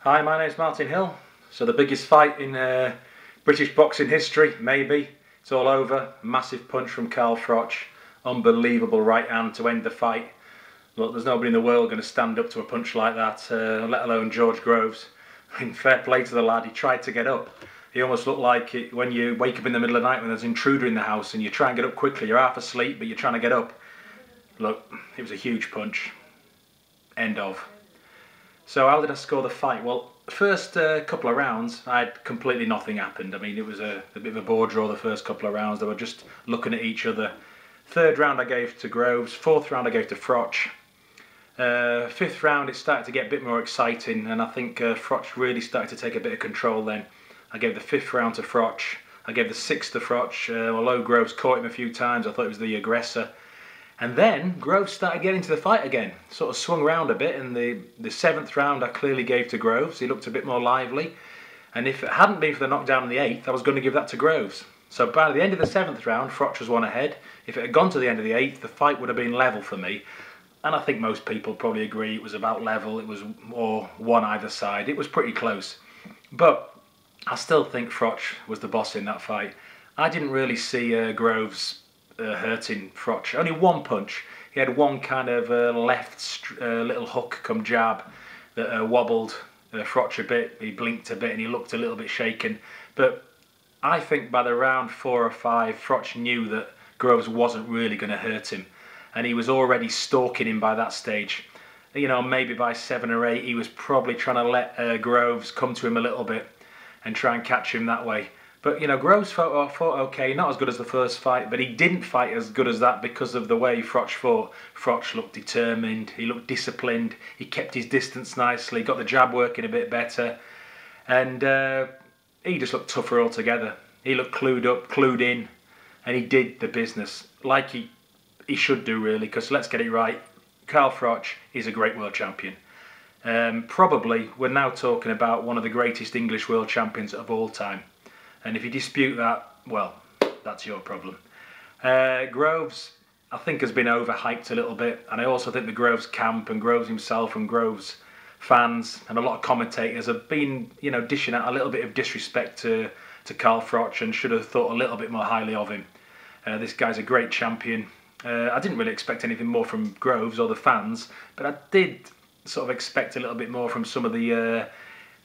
Hi, my name's Martin Hill. So the biggest fight in British boxing history, maybe. It's all over. Massive punch from Carl Froch. Unbelievable right hand to end the fight. Look, there's nobody in the world going to stand up to a punch like that, let alone George Groves. I mean, fair play to the lad, he tried to get up. He almost looked like it when you wake up in the middle of the night when there's an intruder in the house and you try and get up quickly. You're half asleep, but you're trying to get up. Look, it was a huge punch. End of. So how did I score the fight? Well, the first couple of rounds, completely nothing happened. I mean, it was a bit of a bore draw the first couple of rounds. They were just looking at each other. Third round I gave to Groves. Fourth round I gave to Froch. Fifth round it started to get a bit more exciting, and I think Froch really started to take a bit of control then. I gave the fifth round to Froch. I gave the sixth to Froch. Although Groves caught him a few times, I thought he was the aggressor. And then Groves started getting into the fight again, sort of swung round a bit, and the seventh round I clearly gave to Groves. He looked a bit more lively, and if it hadn't been for the knockdown in the eighth, I was going to give that to Groves. So by the end of the seventh round, Froch was one ahead. If it had gone to the end of the eighth, the fight would have been level for me, and I think most people probably agree it was about level. It was more one either side. It was pretty close, but I still think Froch was the boss in that fight. I didn't really see Groves hurting Froch. Only one punch. He had one kind of left little hook come jab that wobbled Froch a bit. He blinked a bit and he looked a little bit shaken. But I think by the round 4 or 5, Froch knew that Groves wasn't really going to hurt him, and he was already stalking him by that stage. You know, maybe by 7 or 8 he was probably trying to let Groves come to him a little bit and try and catch him that way. But, you know, Groves fought okay, not as good as the first fight, but he didn't fight as good as that because of the way Froch fought. Froch looked determined, he looked disciplined, he kept his distance nicely, got the jab working a bit better, and he just looked tougher altogether. He looked clued up, clued in, and he did the business like he should do, really, because let's get it right, Carl Froch is a great world champion. Probably, we're now talking about one of the greatest English world champions of all time. And if you dispute that, well, that's your problem. Groves, I think, has been overhyped a little bit. And I also think the Groves camp and Groves himself and Groves fans and a lot of commentators have been, you know, dishing out a little bit of disrespect to Carl Froch and should have thought a little bit more highly of him. This guy's a great champion. I didn't really expect anything more from Groves or the fans, but I did sort of expect a little bit more from some of the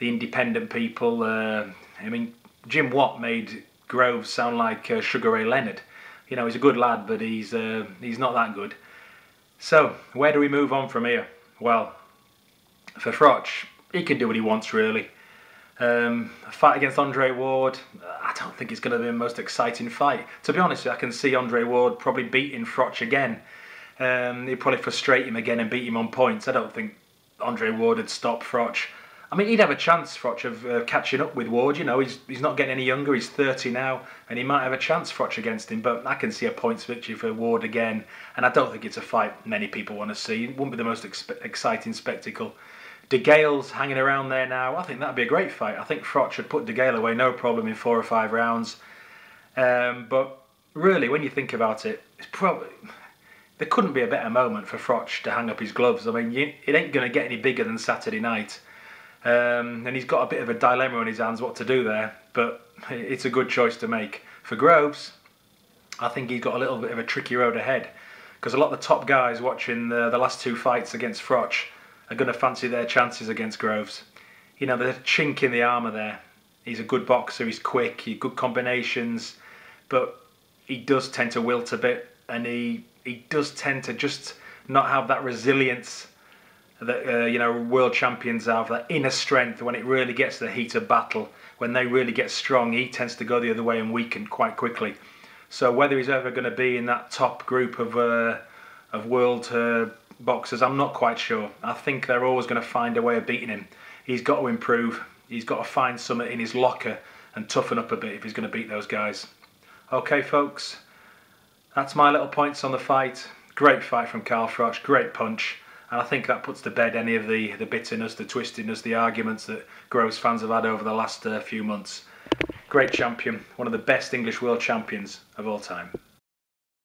independent people. I mean, Jim Watt made Groves sound like Sugar Ray Leonard. You know, he's a good lad, but he's not that good. So, where do we move on from here? Well, for Froch, he can do what he wants, really. A fight against Andre Ward, I don't think it's going to be the most exciting fight. To be honest, I can see Andre Ward probably beating Froch again. He'd probably frustrate him again and beat him on points. I don't think Andre Ward would stop Froch. I mean, he'd have a chance, Froch, of catching up with Ward. You know, he's not getting any younger. He's 30 now, and he might have a chance, Froch, against him. But I can see a points victory for Ward again, and I don't think it's a fight many people want to see. It wouldn't be the most exciting spectacle. De Gale's hanging around there now. I think that'd be a great fight. I think Froch would put De Gale away no problem in 4 or 5 rounds. But really, when you think about it, it's probably there couldn't be a better moment for Froch to hang up his gloves. I mean, it ain't going to get any bigger than Saturday night. And he's got a bit of a dilemma on his hands what to do there, but it's a good choice to make. For Groves, I think he's got a little bit of a tricky road ahead, because a lot of the top guys watching the last 2 fights against Froch are going to fancy their chances against Groves. You know, there's a chink in the armour there. He's a good boxer, he's quick, he's good combinations, but he does tend to wilt a bit, and he does tend to just not have that resilience that you know, world champions have, that inner strength. When it really gets to the heat of battle, when they really get strong, he tends to go the other way and weaken quite quickly. So whether he's ever going to be in that top group of world boxers, I'm not quite sure. I think they're always going to find a way of beating him. He's got to improve. He's got to find something in his locker and toughen up a bit if he's going to beat those guys. Okay, folks, that's my little points on the fight. Great fight from Carl Froch, great punch. And I think that puts to bed any of the bitterness, the twistiness, the arguments that Groves fans have had over the last few months. Great champion, one of the best English world champions of all time.